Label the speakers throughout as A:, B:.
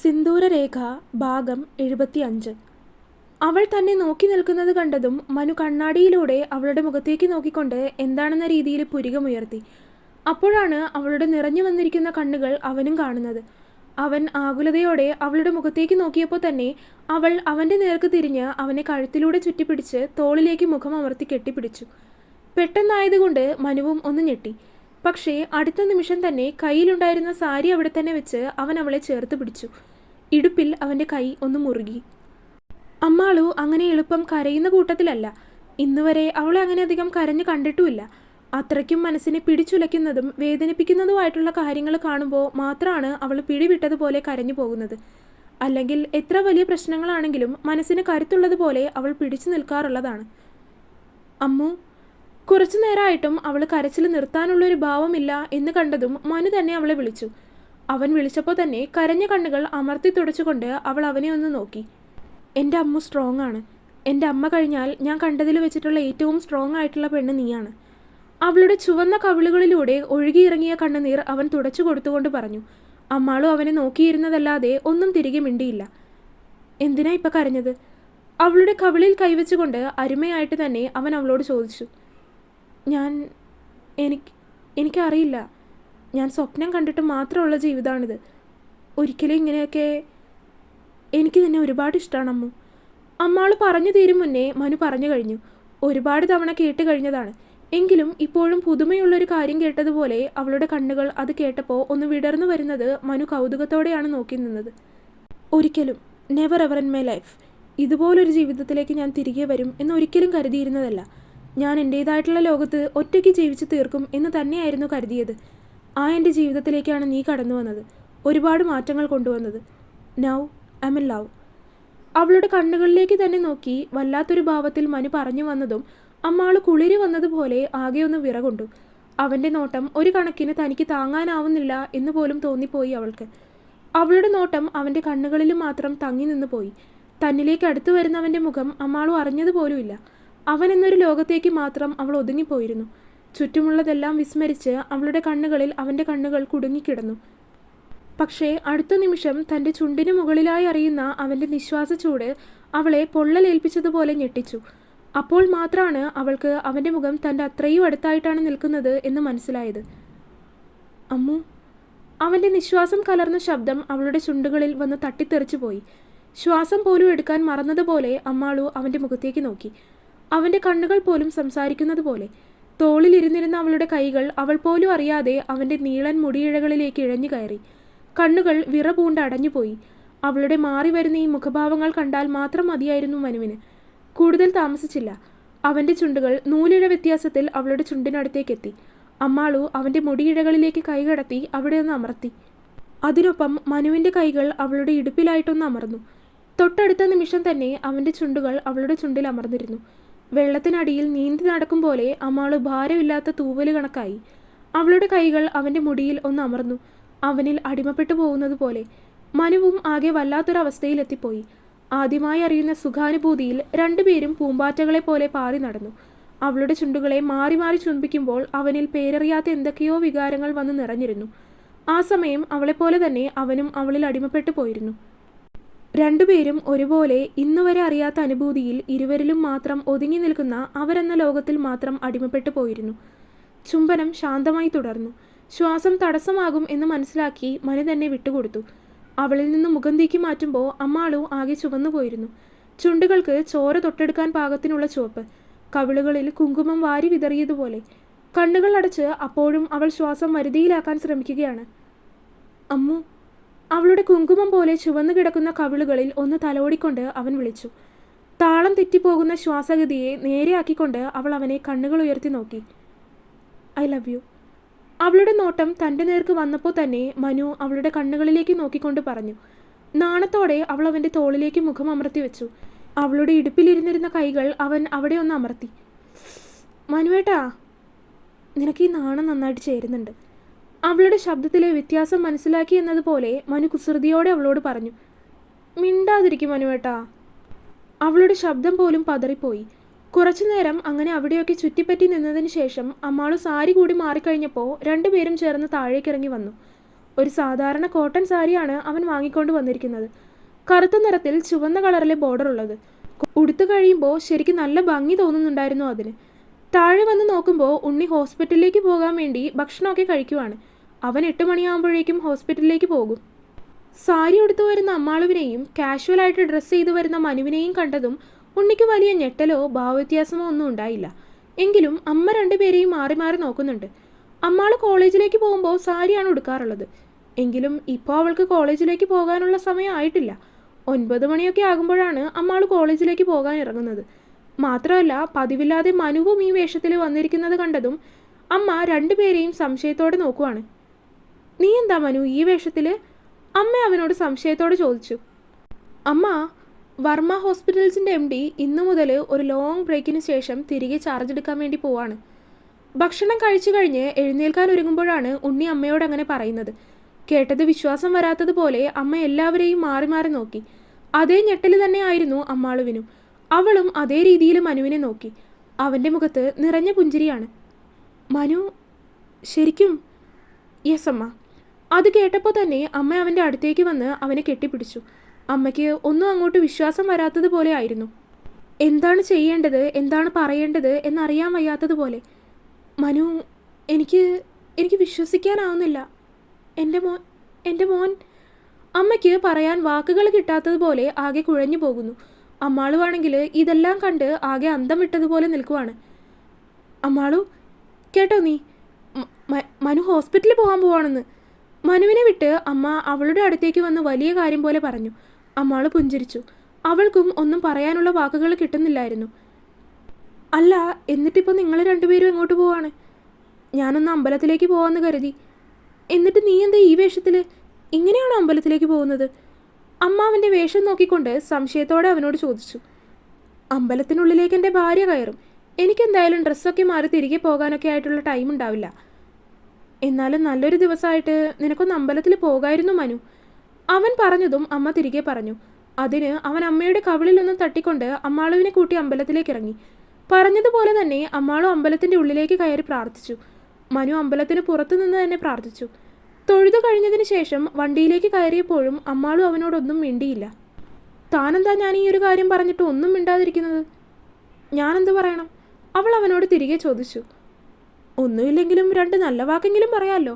A: സിന്ദൂരരേഖ ഭാഗം 75. അവൾ തന്നെ നോക്കി നിൽക്കുന്നത് കണ്ടതും മനു കണ്ണാടിയിലൂടെ അവളുടെ മുഖത്തേക്ക് നോക്കിക്കൊണ്ട് എന്താണെന്ന രീതിയിൽ പുരികമുയർത്തി. അപ്പോഴാണ് അവളുടെ നിറഞ്ഞു വന്നിരിക്കുന്ന കണ്ണുകൾ അവനും കാണുന്നത്. അവൻ ആകുലതയോടെ അവളുടെ മുഖത്തേക്ക് നോക്കിയപ്പോൾ തന്നെ അവൾ അവൻ്റെ നേർക്ക് തിരിഞ്ഞ് അവനെ കഴുത്തിലൂടെ ചുറ്റിപ്പിടിച്ച് തോളിലേക്ക് മുഖം അമർത്തി കെട്ടിപ്പിടിച്ചു. പെട്ടെന്നായതുകൊണ്ട് മനുവും ഒന്ന് ഞെട്ടി. പക്ഷേ അടുത്ത നിമിഷം തന്നെ കയ്യിലുണ്ടായിരുന്ന സാരി അവിടെ തന്നെ വെച്ച് അവൻ അവളെ ചേർത്ത് പിടിച്ചു. ഇടുപ്പിൽ അവൻ്റെ കൈ ഒന്ന് മുറുകി. അമ്മാളു അങ്ങനെ എളുപ്പം കരയുന്ന കൂട്ടത്തിലല്ല. ഇന്നുവരെ അവളെ അങ്ങനെ അധികം കരഞ്ഞു കണ്ടിട്ടുമില്ല. അത്രയ്ക്കും മനസ്സിനെ പിടിച്ചുലയ്ക്കുന്നതും വേദനിപ്പിക്കുന്നതുമായിട്ടുള്ള കാര്യങ്ങൾ കാണുമ്പോൾ മാത്രമാണ് അവൾ പിടിവിട്ടതുപോലെ കരഞ്ഞു പോകുന്നത്. അല്ലെങ്കിൽ എത്ര വലിയ പ്രശ്നങ്ങളാണെങ്കിലും മനസ്സിന് കരുത്തുള്ളതുപോലെ അവൾ പിടിച്ചു നിൽക്കാറുള്ളതാണ്. അമ്മു. കുറച്ചു നേരമായിട്ടും അവൾ കരച്ചിൽ നിർത്താനുള്ളൊരു ഭാവമില്ല എന്ന് കണ്ടതും മനു തന്നെ അവളെ വിളിച്ചു. അവൻ വിളിച്ചപ്പോൾ തന്നെ കരഞ്ഞ കണ്ണുകൾ അമർത്തി തുടച്ചുകൊണ്ട് അവൾ അവനെ ഒന്ന് നോക്കി. എൻ്റെ അമ്മു സ്ട്രോങ് ആണ്. എൻ്റെ അമ്മ കഴിഞ്ഞാൽ ഞാൻ കണ്ടതിൽ വെച്ചിട്ടുള്ള ഏറ്റവും സ്ട്രോങ് ആയിട്ടുള്ള പെണ്ണ് നീയാണ്. അവളുടെ ചുവന്ന കവിളുകളിലൂടെ ഒഴുകിയിറങ്ങിയ കണ്ണുനീർ അവൻ തുടച്ചു കൊടുത്തുകൊണ്ട് പറഞ്ഞു. അമ്മാളും അവനെ നോക്കിയിരുന്നതല്ലാതെ ഒന്നും തിരികെ മിണ്ടിയില്ല. എന്തിനാ ഇപ്പം കരഞ്ഞത്? അവളുടെ കവിളിൽ കൈവച്ചുകൊണ്ട് അരുമയായിട്ട് തന്നെ അവൻ അവളോട് ചോദിച്ചു. എനിക്കറിയില്ല. ഞാൻ സ്വപ്നം കണ്ടിട്ട് മാത്രമുള്ള ജീവിതമാണിത്. ഒരിക്കലും ഇങ്ങനെയൊക്കെ എനിക്ക് തന്നെ ഒരുപാട് ഇഷ്ടമാണ് അമ്മു. അമ്മാൾ പറഞ്ഞു തീരും മുന്നേ മനു പറഞ്ഞു കഴിഞ്ഞു. ഒരുപാട് തവണ കേട്ട് കഴിഞ്ഞതാണ്. എങ്കിലും ഇപ്പോഴും പുതുമയുള്ളൊരു കാര്യം കേട്ടതുപോലെ അവളുടെ കണ്ണുകൾ അത് കേട്ടപ്പോൾ ഒന്ന് വിടർന്നു വരുന്നത് മനു കൗതുകത്തോടെയാണ് നോക്കി നിന്നത്. ഒരിക്കലും, never ever in my life, ഇതുപോലൊരു ജീവിതത്തിലേക്ക് ഞാൻ തിരികെ വരും എന്നൊരിക്കലും കരുതിയിരുന്നതല്ല. ഞാൻ എൻ്റേതായിട്ടുള്ള ലോകത്ത് ഒറ്റയ്ക്ക് ജീവിച്ച് തീർക്കും എന്ന് തന്നെയായിരുന്നു കരുതിയത്. എൻ്റെ ജീവിതത്തിലേക്കാണ് നീ കടന്നു വന്നത്, ഒരുപാട് മാറ്റങ്ങൾ കൊണ്ടുവന്നത്. Now I M in love. അവളുടെ കണ്ണുകളിലേക്ക് തന്നെ നോക്കി വല്ലാത്തൊരു ഭാവത്തിൽ മനു പറഞ്ഞു വന്നതും അമ്മാൾ കുളിരി വന്നതുപോലെ ആകെ ഒന്ന് വിറകൊണ്ടു. അവൻ്റെ നോട്ടം ഒരു കണക്കിന് തനിക്ക് താങ്ങാനാവുന്നില്ല എന്ന് പോലും തോന്നിപ്പോയി അവൾക്ക്. അവളുടെ നോട്ടം അവൻ്റെ കണ്ണുകളിൽ മാത്രം തങ്ങി നിന്ന് പോയി. തന്നിലേക്ക് അടുത്തു വരുന്നവൻ്റെ മുഖം അമ്മാളും അറിഞ്ഞതുപോലുമില്ല. അവൻ എന്നൊരു ലോകത്തേക്ക് മാത്രം അവൾ ഒതുങ്ങിപ്പോയിരുന്നു. ചുറ്റുമുള്ളതെല്ലാം വിസ്മരിച്ച് അവളുടെ കണ്ണുകളിൽ അവൻ്റെ കണ്ണുകൾ കുടുങ്ങിക്കിടന്നു. പക്ഷേ അടുത്ത നിമിഷം തൻ്റെ ചുണ്ടിന് മുകളിലായി അറിയുന്ന അവൻ്റെ നിശ്വാസച്ചൂട് അവളെ പൊള്ളലേൽപ്പിച്ചതുപോലെ ഞെട്ടിച്ചു. അപ്പോൾ മാത്രമാണ് അവൾക്ക് അവൻ്റെ മുഖം തൻ്റെ അത്രയും അടുത്തായിട്ടാണ് നിൽക്കുന്നത് എന്ന് മനസ്സിലായത്. അമ്മു. അവൻ്റെ നിശ്വാസം കലർന്ന ശബ്ദം അവളുടെ ചുണ്ടുകളിൽ വന്ന് തട്ടിത്തെറിച്ചു പോയി. ശ്വാസം പോലും എടുക്കാൻ മറന്നതുപോലെ അമ്മാളു അവൻ്റെ മുഖത്തേക്ക് നോക്കി. അവൻ്റെ കണ്ണുകൾ പോലും സംസാരിക്കുന്നത് പോലെ. തോളിലിരുന്നിരുന്ന അവളുടെ കൈകൾ അവൾ പോലും അറിയാതെ അവൻ്റെ നീളൻ മുടിയിഴകളിലേക്ക് ഇഴഞ്ഞു കയറി. കണ്ണുകൾ വിറപൂണ്ട് അടഞ്ഞുപോയി. അവളുടെ മാറി വരുന്ന ഈ മുഖഭാവങ്ങൾ കണ്ടാൽ മാത്രം മതിയായിരുന്നു മനുവിന്. കൂടുതൽ താമസിച്ചില്ല. അവൻ്റെ ചുണ്ടുകൾ നൂലിഴ വ്യത്യാസത്തിൽ അവളുടെ ചുണ്ടിനടുത്തേക്കെത്തി. അമ്മാളു അവൻ്റെ മുടിയിഴകളിലേക്ക് കൈ കടത്തി അവിടെ ഒന്ന് അമർത്തി. അതിനൊപ്പം മനുവിൻ്റെ കൈകൾ അവളുടെ ഇടുപ്പിലായിട്ടൊന്ന് അമർന്നു. തൊട്ടടുത്ത നിമിഷം തന്നെ അവൻ്റെ ചുണ്ടുകൾ അവളുടെ ചുണ്ടിൽ അമർന്നിരുന്നു. വെള്ളത്തിനടിയിൽ നീന്തി നടക്കും പോലെ അമ്മാള് ഭാരമില്ലാത്ത തൂവല് കണക്കായി. അവളുടെ കൈകൾ അവൻ്റെ മുടിയിൽ ഒന്ന് അമർന്നു. അവനിൽ അടിമപ്പെട്ടു പോകുന്നത് പോലെ. മനുവും ആകെ വല്ലാത്തൊരവസ്ഥയിലെത്തിപ്പോയി. ആദ്യമായി അറിയുന്ന സുഖാനുഭൂതിയിൽ രണ്ടുപേരും പൂമ്പാറ്റകളെ പോലെ പാറി നടന്നു. അവളുടെ ചുണ്ടുകളെ മാറി മാറി ചുംബിക്കുമ്പോൾ അവനിൽ പേരറിയാത്ത എന്തൊക്കെയോ വികാരങ്ങൾ വന്ന് നിറഞ്ഞിരുന്നു. ആ സമയം അവളെപ്പോലെ തന്നെ അവനും അവളിൽ അടിമപ്പെട്ടു പോയിരുന്നു. രണ്ടുപേരും ഒരുപോലെ ഇന്നുവരെ അറിയാത്ത അനുഭൂതിയിൽ ഇരുവരിലും മാത്രം ഒതുങ്ങി നിൽക്കുന്ന അവരെന്ന ലോകത്തിൽ മാത്രം അടിമപ്പെട്ടു പോയിരുന്നു. ചുംബനം ശാന്തമായി തുടർന്നു. ശ്വാസം തടസ്സമാകും എന്ന് മനസ്സിലാക്കി മനു തന്നെ വിട്ടുകൊടുത്തു. അവളിൽ നിന്ന് മുഖം തീക്കി മാറ്റുമ്പോൾ അമ്മാളു ആകെ ചുവന്നു പോയിരുന്നു. ചുണ്ടുകൾക്ക് ചോര തൊട്ടെടുക്കാൻ പാകത്തിനുള്ള ചുവപ്പ്. കവിളുകളിൽ കുങ്കുമം വാരി വിതറിയതുപോലെ. കണ്ണുകൾ അടച്ച് അപ്പോഴും അവൾ ശ്വാസം വരുതിയിലാക്കാൻ ശ്രമിക്കുകയാണ്. അമ്മു. അവളുടെ കുങ്കുമം പോലെ ചുവന്നു കിടക്കുന്ന കവിളുകളിൽ ഒന്ന് തലോടിക്കൊണ്ട് അവൻ വിളിച്ചു. താളം തെറ്റിപ്പോകുന്ന ശ്വാസഗതിയെ നേരെയാക്കിക്കൊണ്ട് അവൾ അവനെ കണ്ണുകൾ ഉയർത്തി നോക്കി. I love you. അവളുടെ നോട്ടം തൻ്റെ നേർക്ക് വന്നപ്പോൾ തന്നെ മനു അവളുടെ കണ്ണുകളിലേക്ക് നോക്കിക്കൊണ്ട് പറഞ്ഞു. നാണത്തോടെ അവൾ അവൻ്റെ തോളിലേക്ക് മുഖം അമർത്തി വെച്ചു. അവളുടെ ഇടുപ്പിലിരുന്നിരുന്ന കൈകൾ അവൻ അവിടെ ഒന്ന് അമർത്തി. മനുവേട്ടാ, നിനക്ക് ഈ നാണം നന്നായിട്ട് ചേരുന്നുണ്ട്. അവളുടെ ശബ്ദത്തിലെ വ്യത്യാസം മനസ്സിലാക്കി എന്നതുപോലെ മനു കുസൃതിയോടെ അവളോട് പറഞ്ഞു. മിണ്ടാതിരിക്കും മനുവേട്ടാ. അവളുടെ ശബ്ദം പോലും പതറിപ്പോയി. കുറച്ചുനേരം അങ്ങനെ അവിടെയൊക്കെ ചുറ്റിപ്പറ്റി നിന്നതിന് ശേഷം അമ്മാളു സാരി കൂടി മാറിക്കഴിഞ്ഞപ്പോൾ രണ്ടുപേരും ചേർന്ന് താഴേക്കിറങ്ങി വന്നു. ഒരു സാധാരണ കോട്ടൺ സാരിയാണ് അവൻ വാങ്ങിക്കൊണ്ട് വന്നിരിക്കുന്നത്. കറുത്ത നിറത്തിൽ ചുവന്ന കളറിലെ ബോർഡർ ഉള്ളത്. ഉടുത്തു കഴിയുമ്പോൾ ശരിക്കും നല്ല ഭംഗി തോന്നുന്നുണ്ടായിരുന്നു അതിന്. താഴെ വന്ന് നോക്കുമ്പോൾ ഉണ്ണി ഹോസ്പിറ്റലിലേക്ക് പോകാൻ വേണ്ടി ഭക്ഷണമൊക്കെ കഴിക്കുവാണ്. അവൻ 8 മണിയാകുമ്പോഴേക്കും ഹോസ്പിറ്റലിലേക്ക് പോകും. സാരി ഉടുത്തു വരുന്ന അമ്മാളുവിനെയും കാഷ്വലായിട്ട് ഡ്രസ്സ് ചെയ്തു വരുന്ന മനുവിനെയും കണ്ടതും ഉണ്ണിക്ക് വലിയ ഞെട്ടലോ ഭാവവ്യത്യാസമോ ഒന്നും ഉണ്ടായില്ല. എങ്കിലും അമ്മ രണ്ടുപേരെയും മാറി മാറി നോക്കുന്നുണ്ട്. അമ്മാൾ കോളേജിലേക്ക് പോകുമ്പോൾ സാരിയാണ് ഉടുക്കാറുള്ളത്. എങ്കിലും ഇപ്പോൾ അവൾക്ക് കോളേജിലേക്ക് പോകാനുള്ള സമയം ആയിട്ടില്ല. 9 മണിയൊക്കെ ആകുമ്പോഴാണ് അമ്മാൾ കോളേജിലേക്ക് പോകാൻ ഇറങ്ങുന്നത്. മാത്രമല്ല പതിവില്ലാതെ മനുവും ഈ വേഷത്തിൽ വന്നിരിക്കുന്നത് കണ്ടതും അമ്മ രണ്ടുപേരെയും സംശയത്തോടെ നോക്കുവാണ്. നീ എന്താ മനു ഈ വേഷത്തിൽ? അമ്മ അവനോട് സംശയത്തോടെ ചോദിച്ചു. അമ്മ, വർമ്മ ഹോസ്പിറ്റൽസിൻ്റെ MD ഇന്നു മുതൽ ഒരു ലോങ് ബ്രേക്കിന് ശേഷം തിരികെ ചാർജ് എടുക്കാൻ വേണ്ടി പോവാണ്. ഭക്ഷണം കഴിച്ചു കഴിഞ്ഞ് എഴുന്നേൽക്കാൻ ഒരുങ്ങുമ്പോഴാണ് ഉണ്ണി അമ്മയോട് അങ്ങനെ പറയുന്നത്. കേട്ടത് വിശ്വാസം വരാത്തതുപോലെ അമ്മ എല്ലാവരെയും മാറി മാറി നോക്കി. അതേ ഞെട്ടൽ തന്നെയായിരുന്നു അമ്മാളുവിനും. അവളും അതേ രീതിയിൽ മനുവിനെ നോക്കി. അവൻ്റെ മുഖത്ത് നിറഞ്ഞ പുഞ്ചിരിയാണ്. മനു ശരിക്കും? യെസ് അമ്മ. അത് കേട്ടപ്പോൾ തന്നെ അമ്മ അവൻ്റെ അടുത്തേക്ക് വന്ന് അവനെ കെട്ടിപ്പിടിച്ചു. അമ്മയ്ക്ക് ഒന്നും അങ്ങോട്ട് വിശ്വാസം വരാത്തതുപോലെ ആയിരുന്നു. എന്താണ് ചെയ്യേണ്ടത്, എന്താണ് പറയേണ്ടത് എന്നറിയാൻ വയ്യാത്തതുപോലെ. മനു, എനിക്ക് വിശ്വസിക്കാനാവുന്നില്ല. എൻ്റെ മോൻ അമ്മയ്ക്ക് പറയാൻ വാക്കുകൾ കിട്ടാത്തതുപോലെ ആകെ കുഴഞ്ഞു പോകുന്നു. അമ്മാളുവാണെങ്കിൽ ഇതെല്ലാം കണ്ട് ആകെ അന്തം വിട്ടതുപോലെ നിൽക്കുവാണ്. അമ്മാളു, കേട്ടോ നീ? മനു ഹോസ്പിറ്റലിൽ പോകാൻ പോവാണെന്ന്. മനുവിനെ വിട്ട് അമ്മ അവളുടെ അടുത്തേക്ക് വന്ന് വലിയ കാര്യം പോലെ പറഞ്ഞു. അമ്മാൾ പുഞ്ചിരിച്ചു. അവൾക്കും ഒന്നും പറയാനുള്ള വാക്കുകൾ കിട്ടുന്നില്ലായിരുന്നു. അല്ല, എന്നിട്ടിപ്പോൾ നിങ്ങൾ രണ്ടുപേരും എങ്ങോട്ട് പോവാണ്? ഞാനൊന്ന് അമ്പലത്തിലേക്ക് പോവാമെന്ന് കരുതി. എന്നിട്ട് നീ എന്താ ഈ വേഷത്തിൽ? ഇങ്ങനെയാണോ അമ്പലത്തിലേക്ക് പോകുന്നത്? അമ്മ അവൻ്റെ വേഷം നോക്കിക്കൊണ്ട് സംശയത്തോടെ അവനോട് ചോദിച്ചു. അമ്പലത്തിനുള്ളിലേക്ക് എൻ്റെ ഭാര്യ കയറും. എനിക്കെന്തായാലും ഡ്രസ്സൊക്കെ മാറി തിരികെ പോകാനൊക്കെ ആയിട്ടുള്ള ടൈം ഉണ്ടാവില്ല. എന്നാലും നല്ലൊരു ദിവസമായിട്ട് നിനക്കൊന്ന് അമ്പലത്തിൽ പോകായിരുന്നു മനു. അവൻ പറഞ്ഞതും അമ്മ തിരികെ പറഞ്ഞു. അതിന് അവൻ അമ്മയുടെ കവിളിലൊന്നും തട്ടിക്കൊണ്ട് അമ്മാളുവിനെ കൂട്ടി അമ്പലത്തിലേക്ക് ഇറങ്ങി. പറഞ്ഞതുപോലെ തന്നെ അമ്മാളും അമ്പലത്തിൻ്റെ ഉള്ളിലേക്ക് കയറി പ്രാർത്ഥിച്ചു. മനു അമ്പലത്തിന് പുറത്തു നിന്ന് തന്നെ പ്രാർത്ഥിച്ചു. തൊഴുതു കഴിഞ്ഞതിന് ശേഷം വണ്ടിയിലേക്ക് കയറിയപ്പോഴും അമ്മാളും അവനോടൊന്നും മിണ്ടിയില്ല. താനെന്താ ഞാൻ ഈ ഒരു കാര്യം പറഞ്ഞിട്ട് ഒന്നും മിണ്ടാതിരിക്കുന്നത്? ഞാനെന്ത് പറയണം? അവൾ അവനോട് തിരികെ ചോദിച്ചു. ഒന്നുമില്ലെങ്കിലും 2 നല്ല വാക്കെങ്കിലും പറയാമല്ലോ.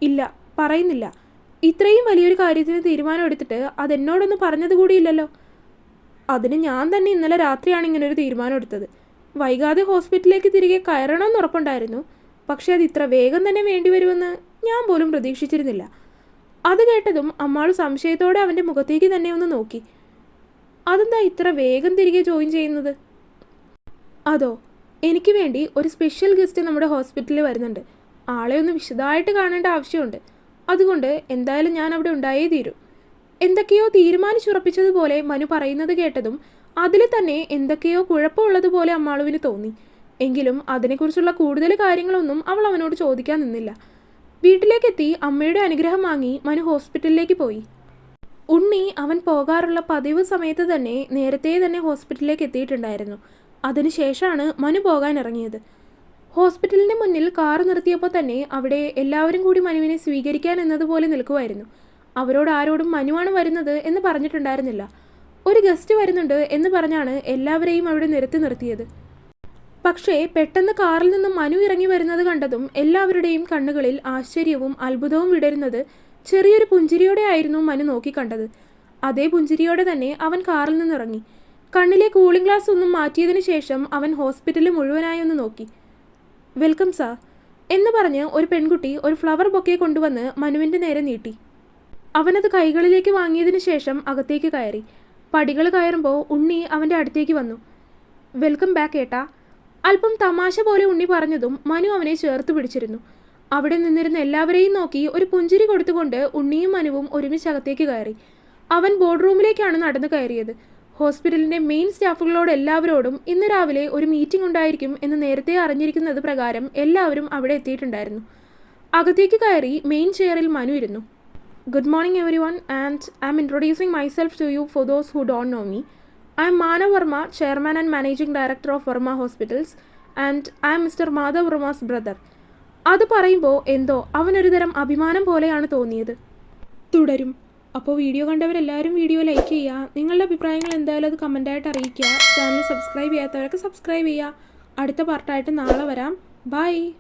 A: ഇല്ല, പറയുന്നില്ല. ഇത്രയും വലിയൊരു കാര്യത്തിന് തീരുമാനം എടുത്തിട്ട് അതെന്നോടൊന്ന് പറഞ്ഞത് കൂടിയില്ലല്ലോ. അതിന് ഞാൻ തന്നെ ഇന്നലെ രാത്രിയാണ് ഇങ്ങനൊരു തീരുമാനം എടുത്തത്. വൈകാതെ ഹോസ്പിറ്റലിലേക്ക് തിരികെ കയറണമെന്ന് ഉറപ്പുണ്ടായിരുന്നു. പക്ഷേ അത് ഇത്ര വേഗം തന്നെ വേണ്ടിവരുമെന്ന് ഞാൻ പോലും പ്രതീക്ഷിച്ചിരുന്നില്ല. അത് കേട്ടതും അമ്മാൾ സംശയത്തോടെ അവൻ്റെ മുഖത്തേക്ക് തന്നെ ഒന്ന് നോക്കി. അതെന്താ ഇത്ര വേഗം തിരികെ ജോയിൻ ചെയ്യുന്നത്? അതോ, എനിക്ക് വേണ്ടി ഒരു സ്പെഷ്യൽ ഗസ്റ്റ് നമ്മുടെ ഹോസ്പിറ്റലിൽ വരുന്നുണ്ട്. ആളെ ഒന്ന് വിശദമായിട്ട് കാണേണ്ട ആവശ്യമുണ്ട്. അതുകൊണ്ട് എന്തായാലും ഞാൻ അവിടെ ഉണ്ടായേ തീരൂ. എന്തൊക്കെയോ തീരുമാനിച്ചുറപ്പിച്ചതുപോലെ മനു പറയുന്നത് കേട്ടതും അതിൽ തന്നെ എന്തൊക്കെയോ കുഴപ്പമുള്ളതുപോലെ അമ്മാളുവിന് തോന്നി. എങ്കിലും അതിനെക്കുറിച്ചുള്ള കൂടുതൽ കാര്യങ്ങളൊന്നും അവൾ അവനോട് ചോദിക്കാൻ നിന്നില്ല. വീട്ടിലേക്കെത്തി അമ്മയുടെ അനുഗ്രഹം വാങ്ങി മനു ഹോസ്പിറ്റലിലേക്ക് പോയി. ഉണ്ണി അവൻ പോകാറുള്ള പതിവ് സമയത്ത് തന്നെ നേരത്തെ തന്നെ ഹോസ്പിറ്റലിലേക്ക് എത്തിയിട്ടുണ്ടായിരുന്നു. അതിനുശേഷമാണ് മനു പോകാൻ ഇറങ്ങിയത്. ഹോസ്പിറ്റലിൻ്റെ മുന്നിൽ കാർ നിർത്തിയപ്പോൾ തന്നെ അവിടെ എല്ലാവരും കൂടി മനുവിനെ സ്വീകരിക്കാൻ എന്നതുപോലെ നിൽക്കുമായിരുന്നു. അവരോട് ആരോടും മനുവാണ് വരുന്നത് എന്ന് പറഞ്ഞിട്ടുണ്ടായിരുന്നില്ല. ഒരു ഗസ്റ്റ് വരുന്നുണ്ട് എന്ന് പറഞ്ഞാണ് എല്ലാവരെയും അവിടെ നിർത്തിയത്. പക്ഷേ പെട്ടെന്ന് കാറിൽ നിന്നും മനു ഇറങ്ങി വരുന്നത് കണ്ടതും എല്ലാവരുടെയും കണ്ണുകളിൽ ആശ്ചര്യവും അത്ഭുതവും വിടരുന്നത് ചെറിയൊരു പുഞ്ചിരിയോടെ ആയിരുന്നു മനു നോക്കിക്കണ്ടത്. അതേ പുഞ്ചിരിയോടെ തന്നെ അവൻ കാറിൽ നിന്നിറങ്ങി. കണ്ണിലെ കൂളിംഗ് ഗ്ലാസ് ഒന്നും മാറ്റിയതിനു ശേഷം അവൻ ഹോസ്പിറ്റലിൽ മുഴുവനായി ഒന്ന് നോക്കി. വെൽക്കം സാർ എന്ന് പറഞ്ഞ് ഒരു പെൺകുട്ടി ഒരു ഫ്ലവർ ബൊക്കെ കൊണ്ടുവന്ന് മനുവിൻ്റെ നേരെ നീട്ടി. അവനത് കൈകളിലേക്ക് വാങ്ങിയതിന് ശേഷം അകത്തേക്ക് കയറി. പടികൾ കയറുമ്പോൾ ഉണ്ണി അവൻ്റെ അടുത്തേക്ക് വന്നു. വെൽക്കം ബാക്ക് ഏട്ടാ. അല്പം തമാശ പോലെ ഉണ്ണി പറഞ്ഞതും മനു അവനെ ചേർത്ത് പിടിച്ചിരുന്നു. അവിടെ നിന്നിരുന്ന എല്ലാവരെയും നോക്കി ഒരു പുഞ്ചിരി കൊടുത്തുകൊണ്ട് ഉണ്ണിയും മനുവും ഒരുമിച്ച് അകത്തേക്ക് കയറി. അവൻ ബോർഡ് റൂമിലേക്കാണ് നടന്നു കയറിയത്. ഹോസ്പിറ്റലിൻ്റെ മെയിൻ സ്റ്റാഫുകളോട് എല്ലാവരോടും ഇന്ന് രാവിലെ ഒരു മീറ്റിംഗ് ഉണ്ടായിരിക്കും എന്ന് നേരത്തെ അറിഞ്ഞിരിക്കുന്നത് പ്രകാരം എല്ലാവരും അവിടെ എത്തിയിട്ടുണ്ടായിരുന്നു. അകത്തേക്ക് കയറി മെയിൻ ചെയറിൽ മനു ഇരുന്നു. Good morning everyone, and I am introducing myself to you for those who don't know me. I am Manav Verma, Chairman and Managing Director of Verma Hospitals, and I am Mr. Madhav Verma's brother. അത് പറയുമ്പോൾ എന്തോ അവനൊരു തരം അഭിമാനം പോലെയാണ് തോന്നിയത്. തുടരും. അപ്പോൾ വീഡിയോ കണ്ടവരെല്ലാവരും വീഡിയോ ലൈക്ക് ചെയ്യുക. നിങ്ങളുടെ അഭിപ്രായങ്ങൾ എന്തായാലും അത് കമൻറ്റായിട്ട് അറിയിക്കുക. ചാനൽ സബ്സ്ക്രൈബ് ചെയ്യാത്തവരൊക്കെ സബ്സ്ക്രൈബ് ചെയ്യുക. അടുത്ത പാർട്ടായിട്ട് നാളെ വരാം. ബൈ.